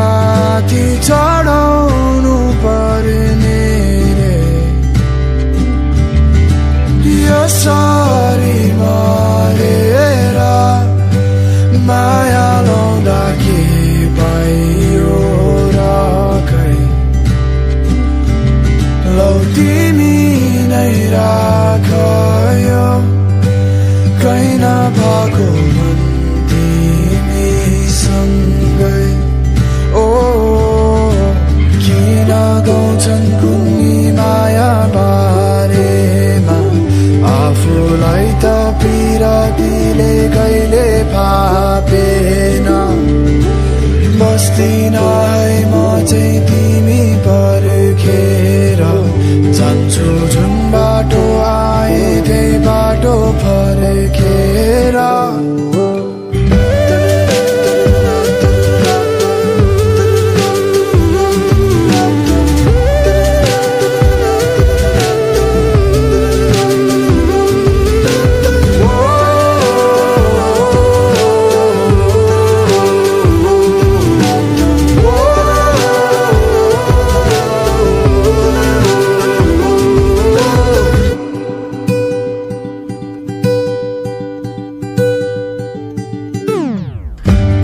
माथि चढाउनु पर्ने रे यसरी मरेर माया लाउँदा के भयो र खै लौ तिमी नै राख यो कहीँ नभएको मन तिमीसँगै ओ किन गाउँछन् कुन्नी माया बारेमा आफूलाई त पिरतीले कहिले फापेन बस्दिन है म चाहिँ तिमी पर्खेर जान्छु जुन बाटो आए त्यही बाटो फर्केर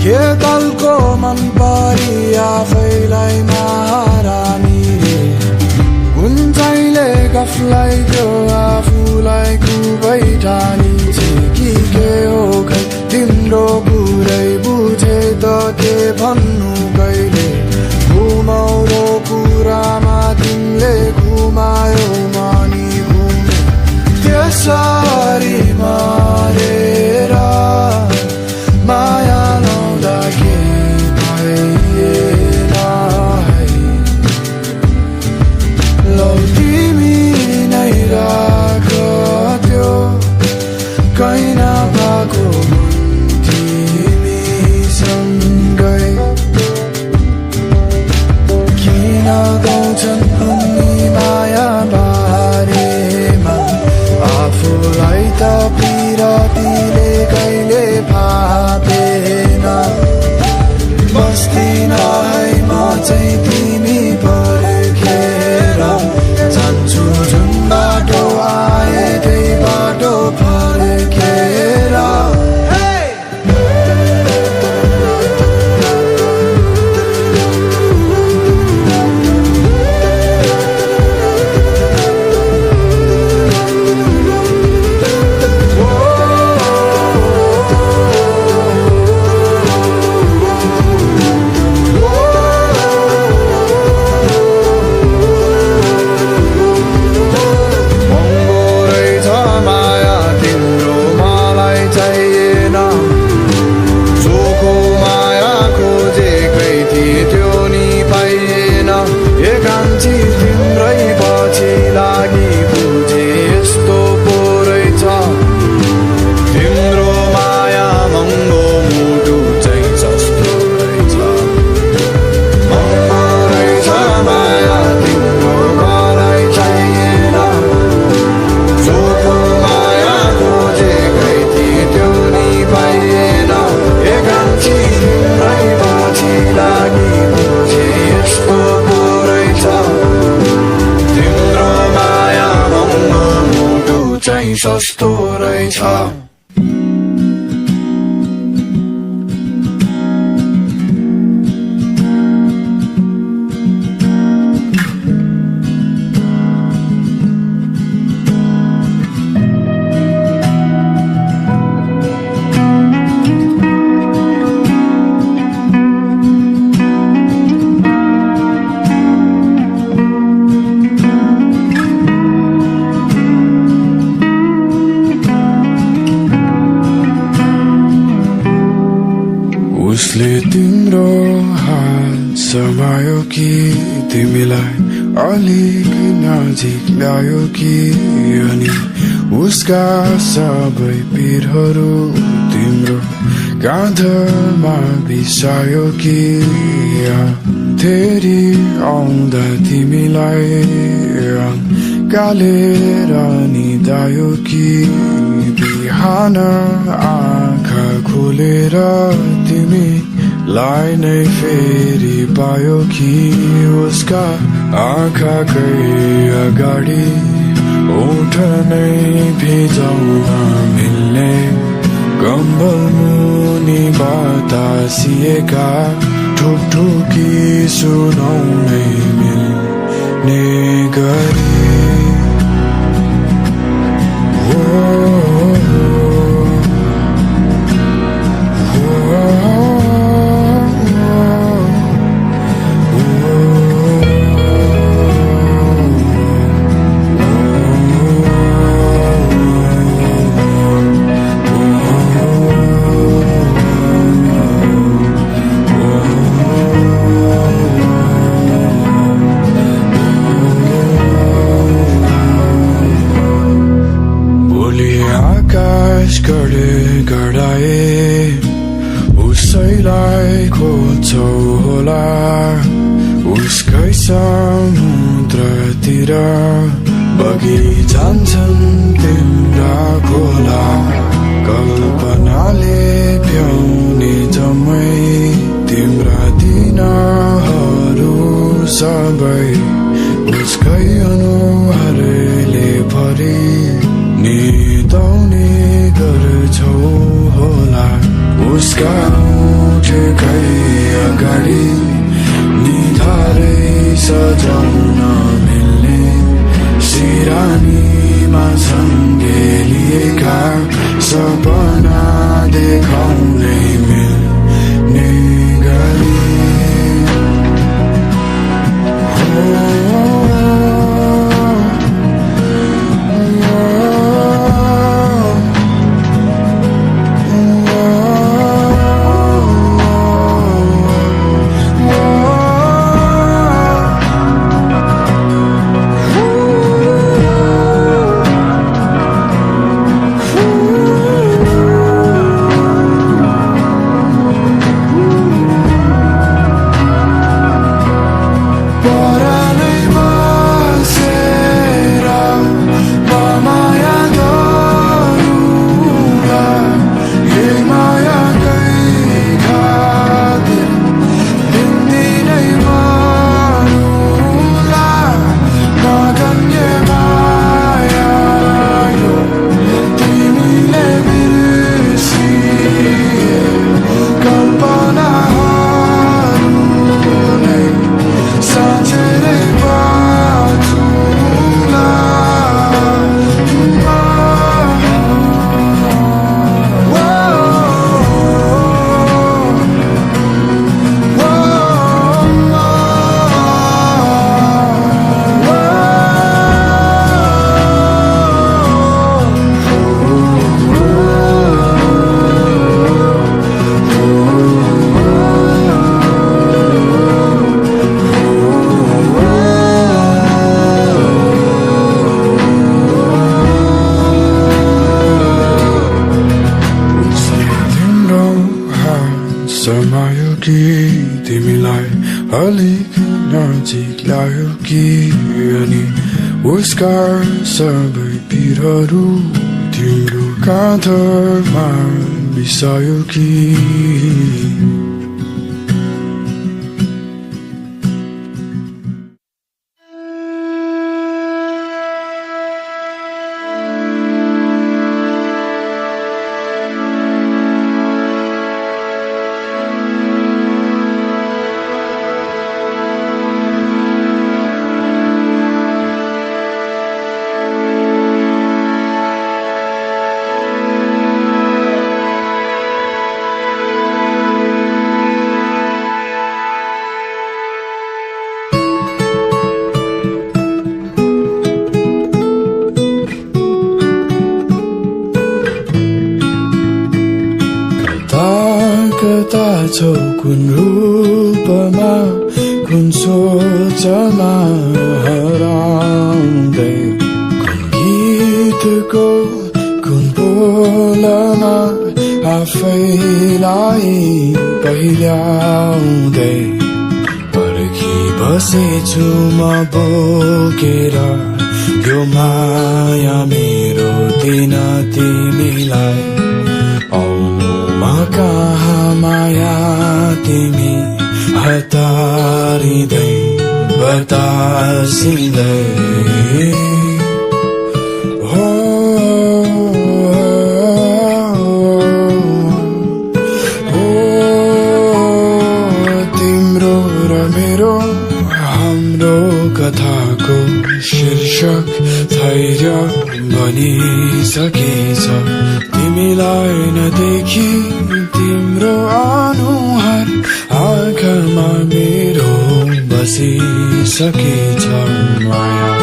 के दलको मन परी आफैलाई महारानी रे कुन चाहिँले गफलाई त्यो आफूलाई खुबै ठानी कि के हो खै तिम्रो पुरै बुझे त के भन्नु कहिले घुमाउरो कुरामा तिमीले घुमायो मानी घुमे त्यसरी मारेर माया लाउँदा के भएन है लौ तिमी नै राख त्यो कहीँ नभएको मन तिमीसँगै किन गाउँछन् उनी माया बारेमा आफूलाई त पिरतीले कहिले फापेन बस्दिन है म चाहिँ तिमी पर्खेर जान्छु जुन बाटो आए त्यही बाटो फर्केर सस्तो रहेछ उसले तिम्रो हात समायो कि तिमीलाई अलिक नजिक ल्यायो कि अनि उसका सबै पिरहरू तिम्रो काँधमा बिसायो कि फेरि आउँदा तिमीलाई कालेर निदायो कि बिहान आँखा खोलेर तिमी लाई नै फेरि पायो कि उसका आँखाकै अगाडि ओठ नै भिजाउन मिल्ने कम्बल मुनि बतासिएका ठुकठुकी सुनाउनै मिल्ने गरी उसैलाई खोज्छौ होला उसकै समुद्रतिर बगी जान्छन् तिम्रा खोला कल्पनाले भ्याउने जम्मै तिम्रा दिनहरू सबै उसकै अनुहारले भरि निदाउने गर्छौ होला उसका ओठकै अगाडि निधारै सजाउन मिल्ने सिरानीमा सँगै लिएका सपना देखाउनै मिल्ने गरी समायो कि तिमीलाई अलिक नजिक ल्यायो कि अनि उसका सबै पिरहरू तिम्रो काँधमा बिसायो कि कता छौ कुन रूपमा कुन सोचमा हराउँदै कुन गीतको कुन बोलमा आफैलाई पहिल्याउँदै पर्खी बसेछु म बोकेर यो माया मेरो दिन तिमीलाई आउनुमा कहाँ माया तिमी हतारिँदै बतासिँदै हो तिम्रो र मेरो हाम्रो कथाको शीर्षक धैर्य बनिसकेछ तिमीलाई नदेखि तिम्रो अनुहार आँखामा मेरो बसिसकेछ माया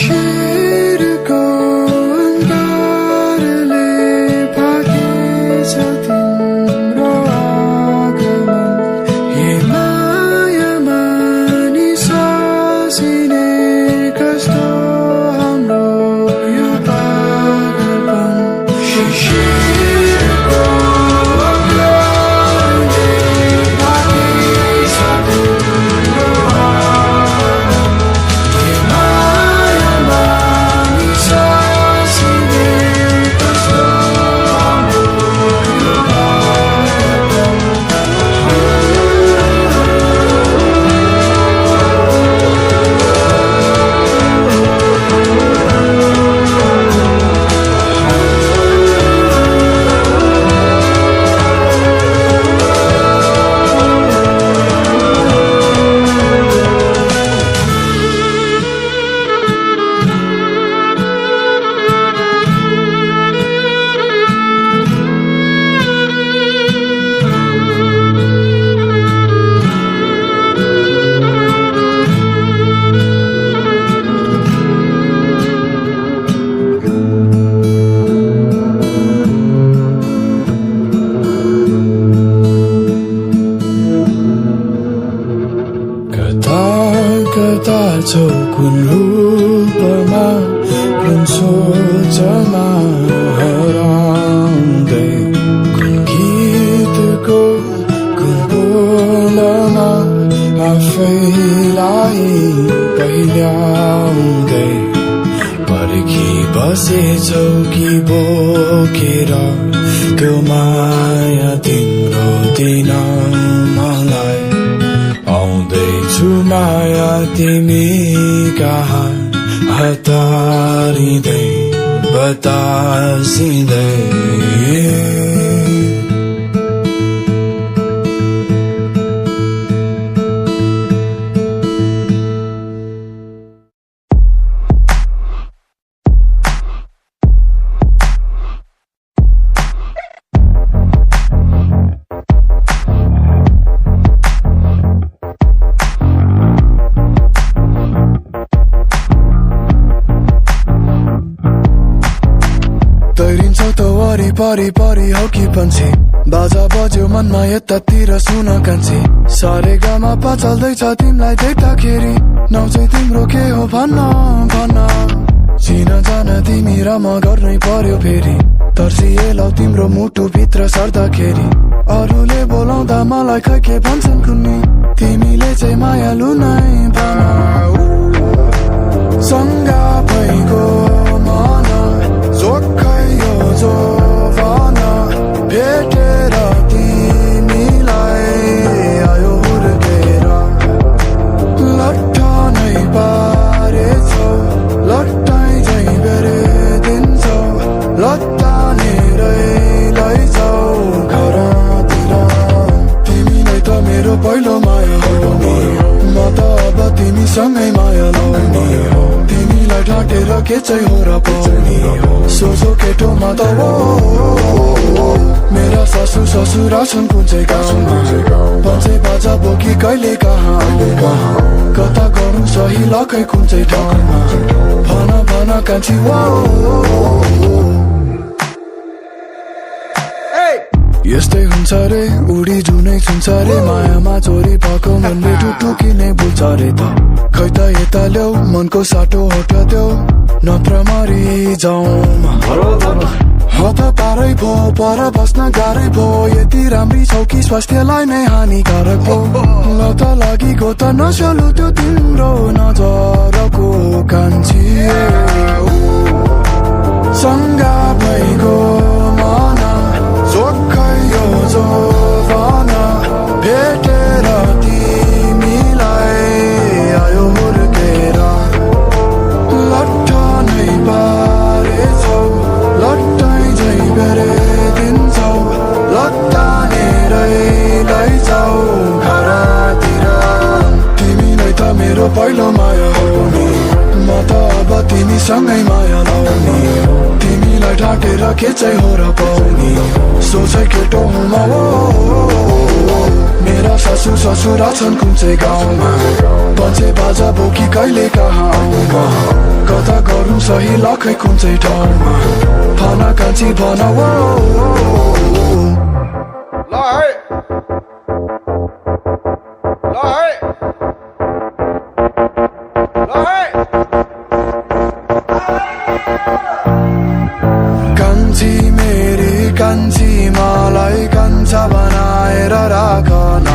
शिशिरको अन्धारले भागेछ तिम्रो आगमन हे मायामा निसासिने कस्तो हाम्रो यो पागलपन शिशिरको अन्धारले भागेछ तिम्रो कता छौ कुन रूपमा कुन सोचमा हराउँदै कुन गीतको कुन बोलमा आफैलाई पहिल्याउँदै पर्खी बसेछौ कि बोकेर त्यो माया तिम्रो दिन मलाई आउँदैछु माया तिमी कहाँ हतारिँदै बतासिँदै तैरिन्छौ त वरिपरि परि हौ कि पन्छे बाजा बज्यो मनमा यतातिर सुन कान्छे सारेगामा चल्दैछ तिमीलाई देख्दाखेरि नाउँ चाहिँ तिम्रो के हो भन्न भन्न चिन जान तिमी र म गर्नै पर्यो फेरि तर्सिएलाउ तिम्रो मुटु भित्र सर्दाखेरि अरूले बोलाउँदा मलाई खै के भन्छन् कुन्नी तिमीले चाहिँ मायालु नै भन सँगा भइगो मन जोखै यो जो भन भेटेर तिमीलाई आयो हुर्केर लट्ठ नै पारेछौ लट्टाइ झै बेरे दिन्छौ लत्तानेरै लैजाऊ घरतिर तिमीलाई त मेरो पहिलो माया हो म त अब तिमीसँगै माया लाउने तिमीलाई ढाँटेर के चाहिँ हो र पाउने सोझो केटोमा त हो मेरा सासू ससुरा छन् कुन चाहिँ गाउँमा पञ्चे बाजा बोकी कहिले कहाँ कता गरौँ सही लखै कुन चाहिँ ठाउँमा भन कान्छी यस्तै हुन्छ रे उडी जुनै छुन्छ रे मायामा चोरी भएको मनले टुटुकी नै बुझ्छ रे त खै त यता ल्याउ मनको साटो हटादेऊ नत्र मरि जाउँ हत पारै भो पर बस्न गाह्रै भो यति राम्री छौ कि स्वास्थ्यलाई नै हानिकारक भो ल त लागिगो त नसलु त्यो तिम्रो नजरको कान्छी सँगा भइगो मन जोखै यो जो भन भेटेर तिमीलाई आयो हुर्केर लट्ठ नै पारेछौ लट्टाइ झै बेरे दिन्छौ लत्तानेरै लैजाऊ घरतिर तिमीलाई त मेरो पहिलो माया हो म त अब तिमीसँगै माया लाउने तिमीलाई ढाँटेर के चाहिँ हो र पाउने सोझै केटो हुमा हो मेरा सासू ससुरा छन् कुन चाहिँ गाउँमा पञ्चे बाजा बोकी कहिले कहाँ आउमा कता गरौँ सही लखै कुन चाहिँ ठाउँमा भन कान्छी भन कान्छी मेरी कान्छी मलाई कान्छा बनाएर राखन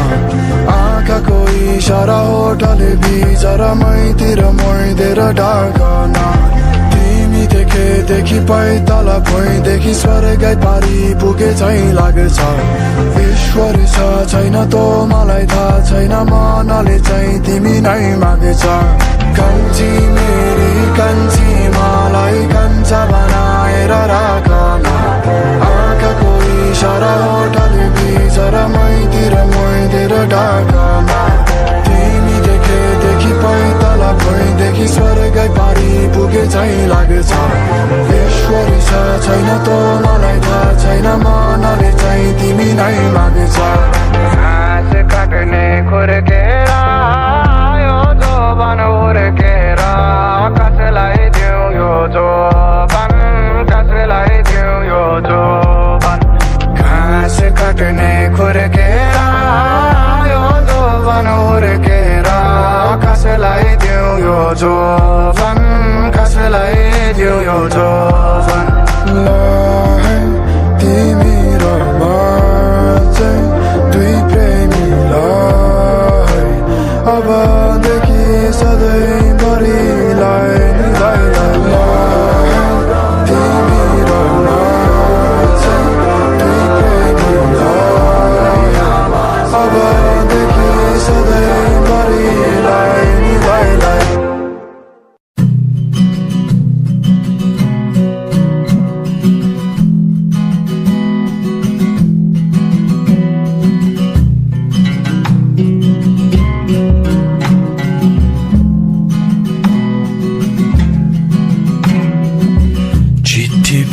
आँखाको इसारा होटले बिचर मैतिर मैदेर ढाकन तिमी देखेदेखि पैताल भुइँदेखि स्वर्गै पारी पुगे चाहिँ लाग्छ ईश्वर छ छैन तो मलाई थाहा छैन मनले चाहिँ तिमी नै मागेछ कान्छी मेरी कान्छी मलाई कान्छा बनाएर राखन आँखाको इसारा होटले बिचर मैतिर मैदेर ढाकन तिमी देखेदेखि पैताल भुइँदेखि स्वर्गै पारी पुगे चाहिँ लाग्छ ईश्वर छ छैन तो मलाई थाहा छैन मनले चाहिँ तिमी नै मागेछ घाँस काट्ने खुर्केर यो जोबन हुर्केर कसलाई दिउँ यो जोबन कसलाई दिउँ यो जोबन घाँस काट्ने खुर्केर यो जोबन हुर्केर कसलाई दिउँ यो जोबन कसलाई दिउँ यो जोबन तिमी र म चाहिँ दुई प्रेमीलाई अबदेखि सधैँभरिलाई तिमी र म चाहिँ दुई प्रेमीलाई अबदेखि सधैँभरिलाई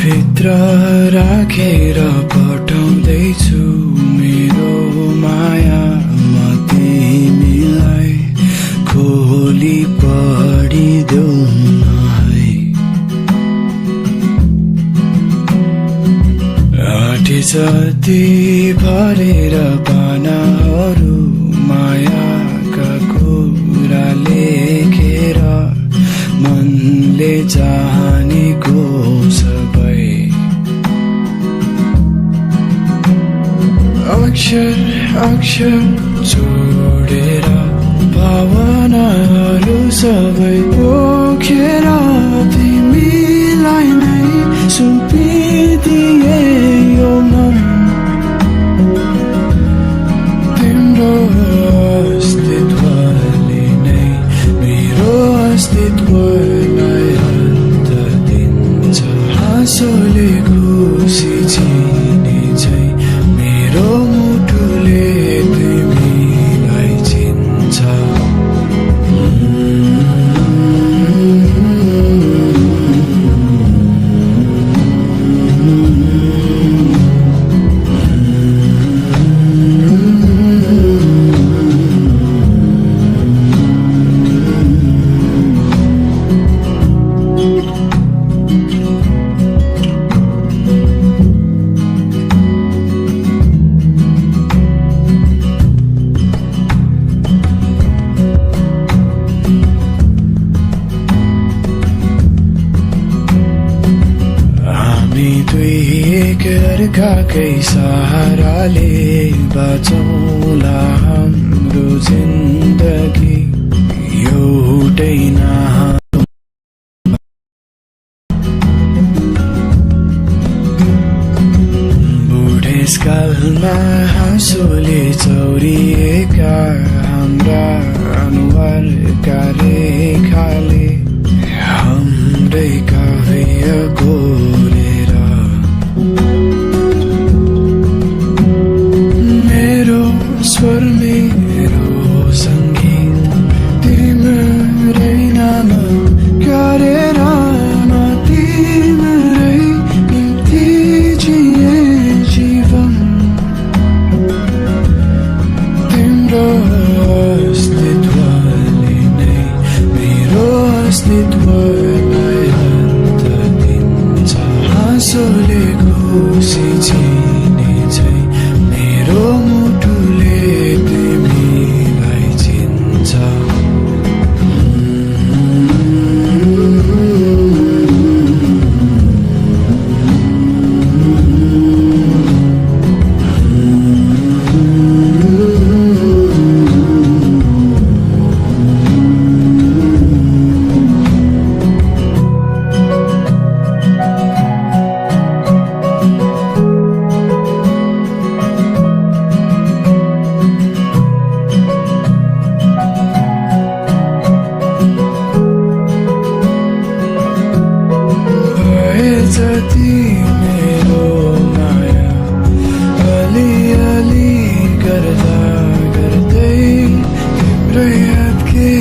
भित्र राखेर पठाउँदैछु मेरो माया म तिमीलाई खोली पढिदेऊ न है आँटे जति भरेर पानाहरू मायाका कुरा लेखेर मनले चाहनेको सबै अक्षर जोडेर भावनाहरू सबै पोखेर तिमीलाई नै सुम्पिदिए यो मन तिम्रो अस्तित्वले नै मेरो अस्तित्वलाई अन्त दिन्छ हाँसोले खुसी चिने झै मेरो मुटुले तिमीलाई चिन्छ अर्काकै सहाराले बाँचौँला हाम्रो जिन्दगी एउटै नाम बुढेसकालमा हाँसोले चौरिएका हाम्रा अनुहारका रेखाले हाम्रै काव्य गोरेर स्वर मेरो सङ्गीत तिम्रै नाम गरेर म तिम्रै निम्ति जिए जीवन तिम्रो अस्तित्वले नै मेरो अस्तित्वलाई अन्त दिन्छ हाँसोले खुसी चिने झै मेरो मुटुले तिमीलाई चिन्छ जति मेरो माया अलिअलि गर्दा गर्दै तिम्रो याद के